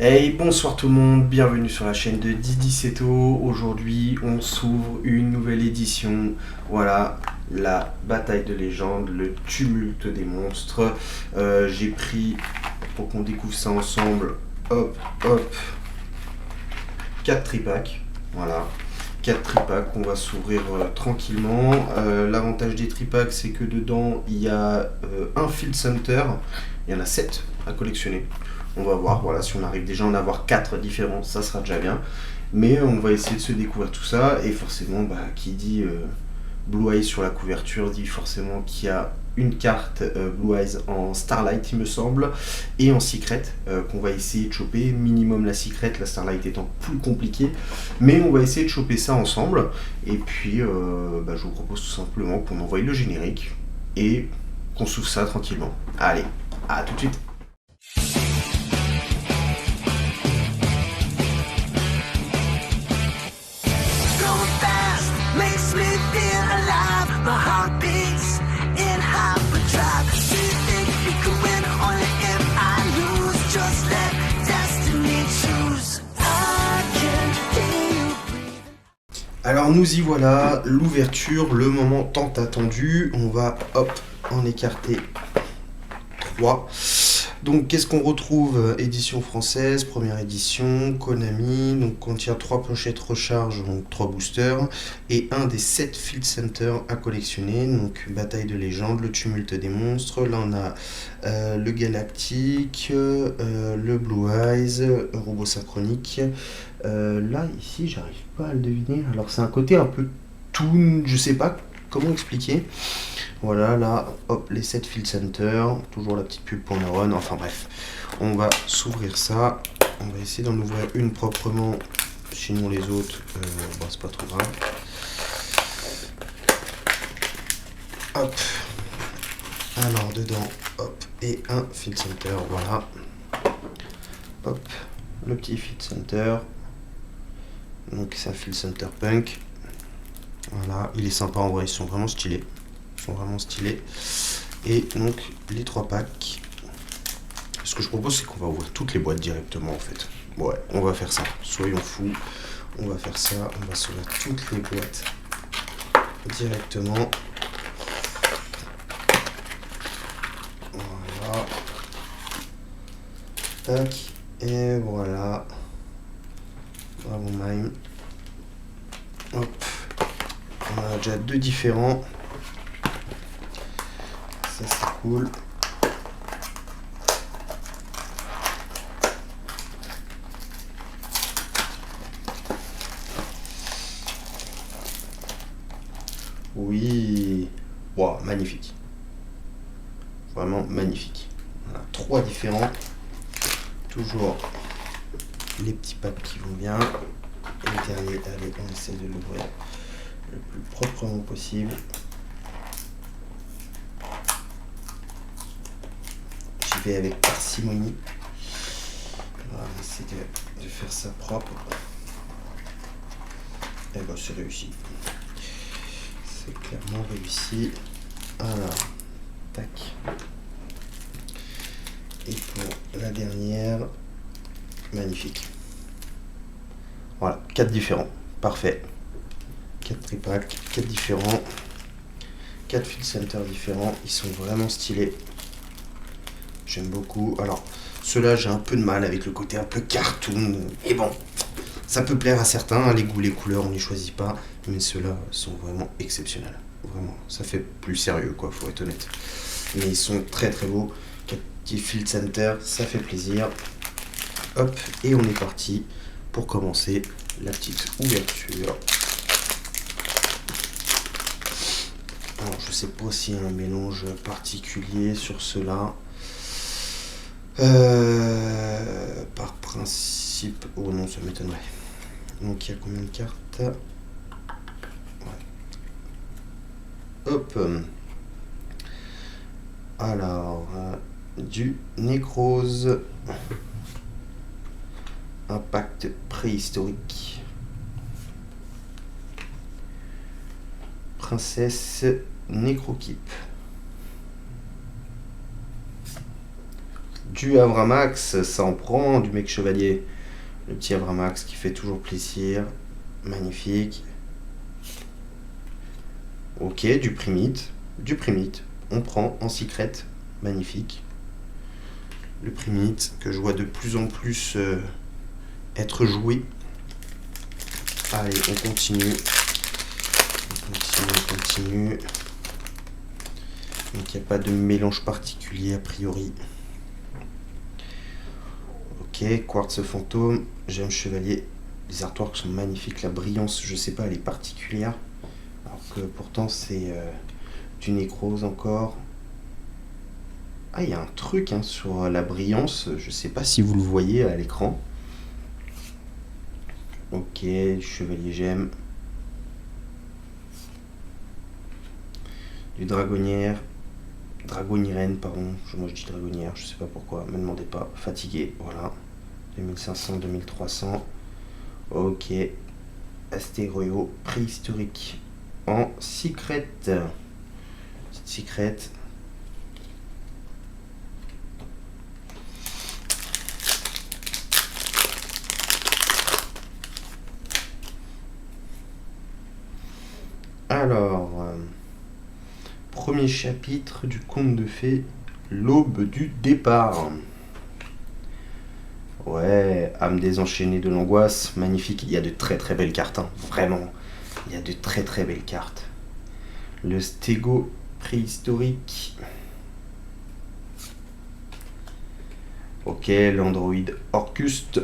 Hey, bonsoir tout le monde, bienvenue sur la chaîne de Didi Seto. Aujourd'hui, on s'ouvre une nouvelle édition. Voilà, la bataille de légende, le tumulte des monstres. J'ai pris, pour qu'on découvre ça ensemble, hop, hop, 4 tripacks. Voilà, 4 tripacks qu'on va s'ouvrir tranquillement. L'avantage des tripacks, c'est que dedans, il y a un Field Center. Il y en a 7 à collectionner. On va voir, voilà, si on arrive déjà à en avoir 4 différents, ça sera déjà bien. Mais on va essayer de se découvrir tout ça. Et forcément, qui dit Blue Eyes sur la couverture, dit forcément qu'il y a une carte Blue Eyes en Starlight, il me semble, et en Secret, qu'on va essayer de choper. Minimum la Secret, la Starlight étant plus compliquée. Mais on va essayer de choper ça ensemble. Et puis, je vous propose tout simplement qu'on envoie le générique et qu'on s'ouvre ça tranquillement. Allez, à tout de suite. My heart beats in hyperdrive. Do you think we can win? Only if I lose. Just let destiny choose. I can hear you breathing. Alors nous y voilà, l'ouverture, le moment tant attendu. On va en écarter 3. Donc qu'est-ce qu'on retrouve? Édition française, première édition, Konami, donc contient 3 pochettes recharge, donc 3 boosters, et un des 7 Field Center à collectionner, donc Bataille de légende, le tumulte des monstres, là on a le Galactique, le Blue Eyes, robot synchronique, là ici j'arrive pas à le deviner, alors c'est un côté un peu toon, je sais pas comment expliquer. Voilà, là, les 7 Field Center, toujours la petite pub pour Neuron, enfin bref. On va s'ouvrir ça, on va essayer d'en ouvrir une proprement, sinon les autres, c'est pas trop grave. Hop, alors dedans, et un Field Center, voilà. Hop, le petit Field Center, donc c'est un Field Center Punk. Voilà, il est sympa en vrai, ils sont vraiment stylés. Et donc les 3 packs. Ce que je propose, c'est qu'on va ouvrir toutes les boîtes directement en fait. Ouais, on va faire ça. Soyons fous. On va faire ça. On va s'ouvrir toutes les boîtes directement. Voilà. Tac. Et voilà. Bravo Mime. Hop. On a déjà 2 différents. Ça c'est cool. Oui. Wow, magnifique. Vraiment magnifique. Voilà, 3 différents. Toujours les petits packs qui vont bien. Et le dernier, allez, on essaie de l'ouvrir le plus proprement possible. J'y vais avec parcimonie. On va essayer de faire ça propre. Et c'est réussi. C'est clairement réussi. Alors, tac. Et pour la dernière, magnifique. Voilà, 4 différents. Parfait. 4 tripacks, 4 différents. 4 Field Center différents. Ils sont vraiment stylés. J'aime beaucoup. Alors, ceux-là, j'ai un peu de mal avec le côté un peu cartoon. Et bon, ça peut plaire à certains. Les goûts, les couleurs, on ne les choisit pas. Mais ceux-là sont vraiment exceptionnels. Vraiment, ça fait plus sérieux, quoi, faut être honnête. Mais ils sont très très beaux. 4 petits Field Center, ça fait plaisir. Hop, et on est parti pour commencer la petite ouverture. Alors, je sais pas s'il y a un mélange particulier sur ceux-là. Par principe... Oh non, ça m'étonnerait. Donc, il y a combien de cartes? Ouais. Hop. Alors, du Nécrose. Impact préhistorique. Princesse Nécrokeep. Du Avramax, ça en prend du mec chevalier. Le petit Avramax qui fait toujours plaisir. Magnifique. Ok, du Primite. Du Primite. On prend en secret. Magnifique. Le Primite que je vois de plus en plus être joué. Allez, on continue. On continue. Donc il n'y a pas de mélange particulier a priori. Ok, quartz fantôme, gemme chevalier. Les artworks sont magnifiques, la brillance, je sais pas, elle est particulière. Alors que pourtant c'est du nécrose encore. Ah, il y a un truc hein, sur la brillance, je sais pas si vous le voyez à l'écran. Ok, chevalier gemme. Du dragonnière. Dragonirène, pardon. Moi je dis dragonnière, je sais pas pourquoi, me demandez pas. Fatigué, voilà. 2500, 2300. Ok. Astéroïo préhistorique. En secret. Petite secret. Alors, premier chapitre du conte de fées, l'aube du départ. Ouais, âme désenchaînée de l'angoisse, magnifique. Il y a de très très belles cartes, hein. Vraiment. Il y a de très très belles cartes. Le stégo préhistorique. Ok, l'androïde Orcuste.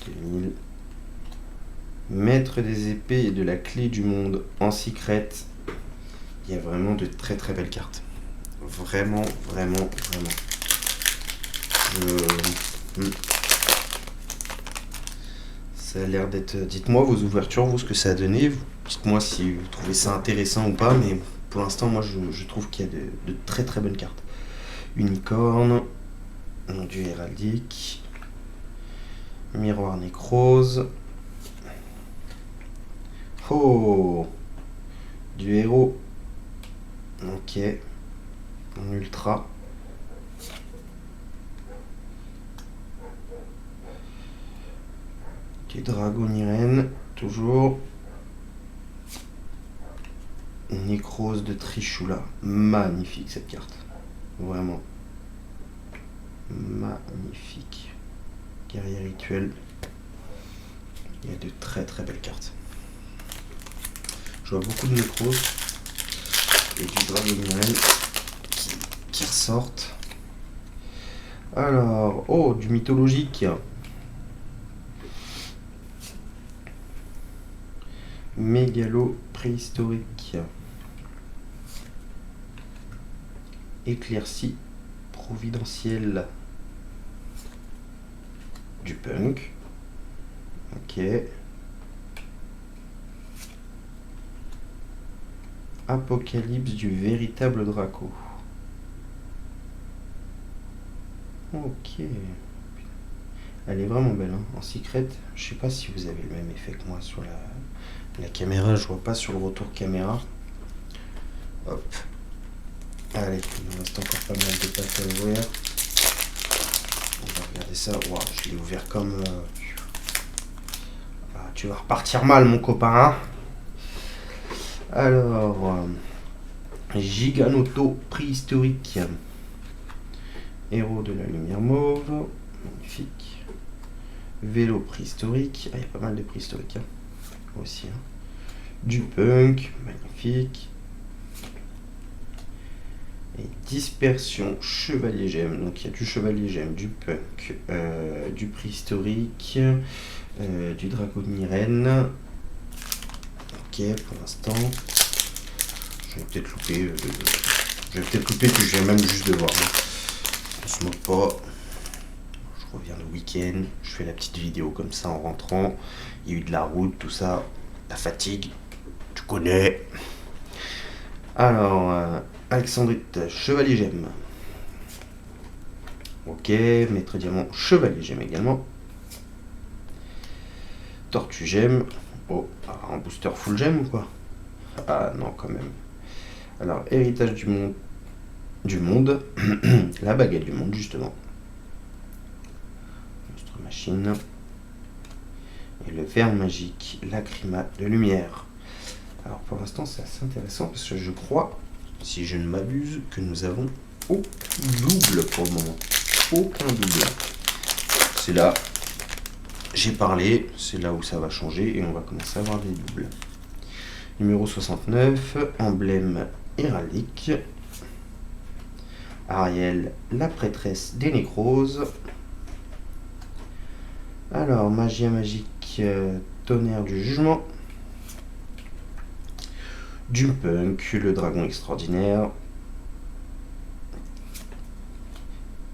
2000. Maître des épées et de la clé du monde en secret. Il y a vraiment de très très belles cartes. Vraiment, vraiment, vraiment. Ça a l'air d'être... Dites-moi vos ouvertures, vous, ce que ça a donné. Dites-moi si vous trouvez ça intéressant ou pas, mais pour l'instant, moi, je trouve qu'il y a de très très bonnes cartes. Unicorne, du héraldique, miroir nécrose. Oh, du héros. Ok, en ultra. Du dragonirène, toujours. Nécrose de Trishula. Magnifique cette carte. Vraiment. Magnifique. Guerrier rituel. Il y a de très très belles cartes. Je vois beaucoup de nécrose et du dragonirène qui ressortent. Alors, oh, du mythologique. Mégalo préhistorique. Éclaircie providentielle. Du punk. Ok. Apocalypse du véritable Draco. Ok. Elle est vraiment belle, hein. En secret, je sais pas si vous avez le même effet que moi sur la caméra, je vois pas sur le retour caméra. Hop. Allez, il nous reste encore pas mal de pattes à ouvrir. On va regarder ça. Wow, je l'ai ouvert comme... Ah, tu vas repartir mal, mon copain. Hein. Alors... Giganoto préhistorique. Héros de la lumière mauve. Magnifique. Vélo préhistorique. Ah, il y a pas mal de préhistoriques. Hein. Aussi. Hein. Du punk. Magnifique. Et dispersion chevalier gemme. Donc il y a du chevalier gemme, du punk, du préhistorique, du dragonirène. Ok, pour l'instant. Je vais peut-être louper. Puis je viens même juste de voir. Hein. On se moque pas. Je reviens le week-end. Je fais la petite vidéo comme ça en rentrant. Il y a eu de la route, tout ça. La fatigue. Tu connais. Alors, Alexandrite, chevalier gemme. Ok, maître diamant, chevalier gemme également. Tortue gemme. Oh, un booster full gemme ou quoi? Ah non, quand même. Alors, héritage du monde. du monde, la baguette du monde justement. Monstre machine. Et le verre magique, lacryma de lumière. Alors pour l'instant c'est assez intéressant parce que je crois, si je ne m'abuse, que nous avons aucun double pour le moment. Aucun double. C'est là, j'ai parlé, c'est là où ça va changer et on va commencer à avoir des doubles. Numéro 69, emblème héraldique. Ariel, la prêtresse des nécroses. Alors, magia magique, tonnerre du jugement. Doomspunk, le dragon extraordinaire.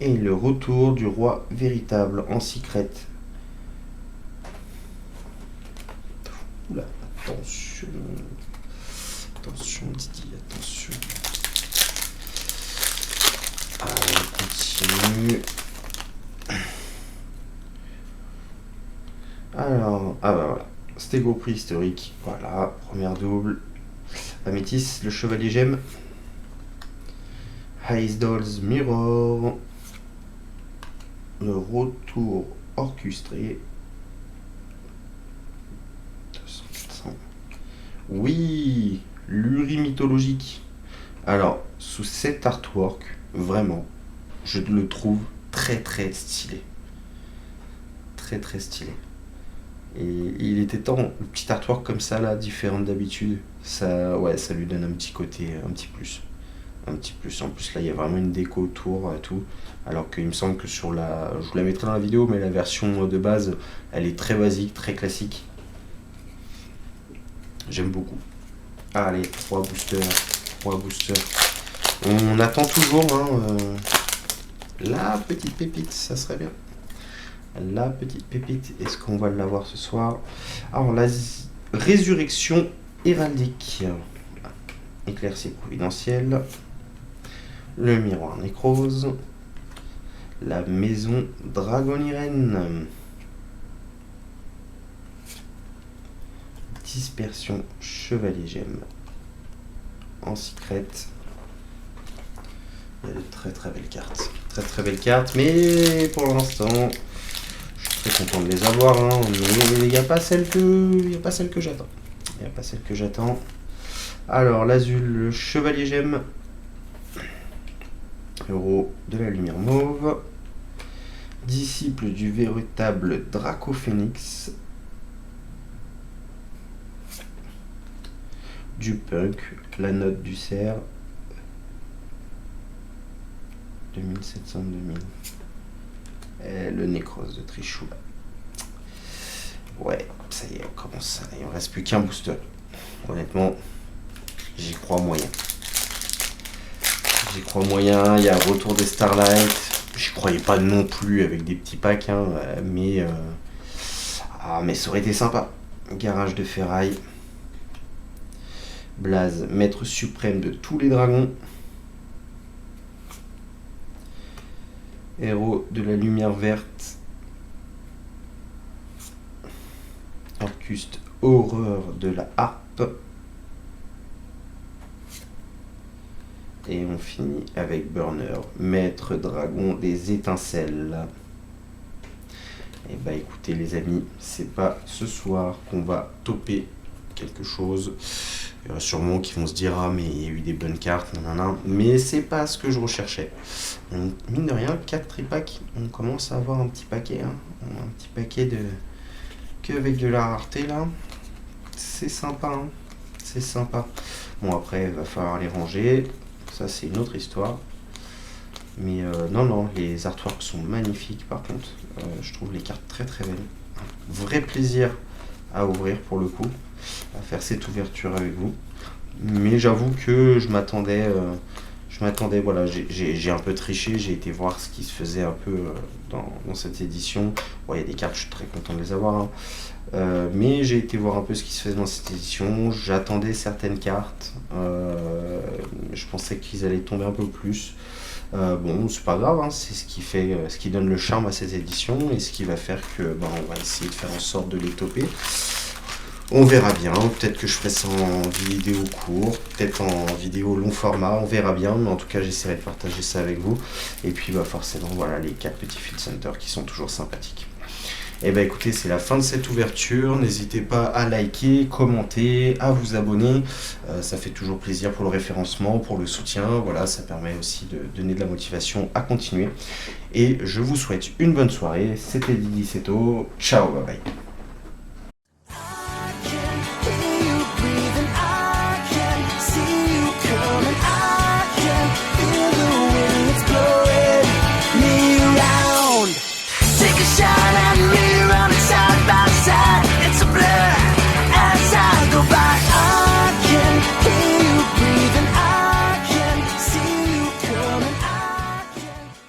Et le retour du roi véritable en secret. Oula, attention. Attention, Didi, attention. Allez, on continue. Alors, ah bah voilà. Stego préhistorique, voilà, première double. Améthyste, le chevalier gemme. Ice Dolls Mirror. Le retour orchestré. 200, 400. Oui, l'Uri mythologique. Alors, sous cet artwork, vraiment, je le trouve très très stylé. Très très stylé. Et il était temps, le petit artwork comme ça là, différent d'habitude, ça, ouais, ça lui donne un petit côté, un petit plus. Un petit plus. En plus là, il y a vraiment une déco autour, tout. Alors qu'il me semble que sur la, je vous la mettrai dans la vidéo, mais la version de base, elle est très basique, très classique. J'aime beaucoup. Allez, 3 boosters. 3 boosters. On attend toujours la petite pépite, ça serait bien. La petite pépite, est-ce qu'on va l'avoir ce soir? Alors, la résurrection héraldique. Éclaircie providentielle. Le miroir nécrose. La maison dragonirène. Dispersion chevalier gemme. En secret. Il y a de très très belles cartes. Très très belles cartes, mais pour l'instant, je suis très content de les avoir. Mais il n'y a pas celle que j'attends. Il n'y a pas celle que j'attends. Alors, l'azul, le chevalier gemme. Héros de la lumière mauve. Disciple du véritable Dracophénix. Doomspunk, la note du cerf. 2700-2000. Et le nécrose de Trichou. Ouais, ça y est, on commence. Il ne me reste plus qu'un booster. Honnêtement, j'y crois moyen. J'y crois moyen. Il y a retour des Starlight. J'y croyais pas non plus avec des petits packs, mais ça aurait été sympa. Garage de ferraille. Blaze, maître suprême de tous les dragons. Héros de la lumière verte. Orcuste, horreur de la harpe. Et on finit avec Burner, maître dragon des étincelles. Et bah écoutez les amis, c'est pas ce soir qu'on va toper quelque chose. Il y aura sûrement qui vont se dire ah mais il y a eu des bonnes cartes, nanana. Mais c'est pas ce que je recherchais. Donc, mine de rien, 4 tripacks, on commence à avoir un petit paquet. Un petit paquet de. Que avec de la rareté là. C'est sympa, c'est sympa. Bon après il va falloir les ranger. Ça c'est une autre histoire. Mais non, les artworks sont magnifiques par contre. Je trouve les cartes très très belles. Un vrai plaisir à ouvrir pour le coup, à faire cette ouverture avec vous. Mais j'avoue que je m'attendais, voilà, j'ai un peu triché, j'ai été voir ce qui se faisait un peu dans cette édition. Bon, il y a des cartes, je suis très content de les avoir. Mais j'ai été voir un peu ce qui se faisait dans cette édition. J'attendais certaines cartes. Je pensais qu'ils allaient tomber un peu plus. Bon, c'est pas grave, c'est ce qui donne le charme à cette édition et ce qui va faire que on va essayer de faire en sorte de les toper On verra bien, peut-être que je ferai ça en vidéo court, peut-être en vidéo long format, on verra bien, mais en tout cas j'essaierai de partager ça avec vous. Et puis bah forcément voilà les 4 petits field centers qui sont toujours sympathiques. Et bah écoutez, c'est la fin de cette ouverture, n'hésitez pas à liker, commenter, à vous abonner, ça fait toujours plaisir pour le référencement, pour le soutien, voilà, ça permet aussi de donner de la motivation à continuer. Et je vous souhaite une bonne soirée, c'était Didi Seto, ciao, bye bye.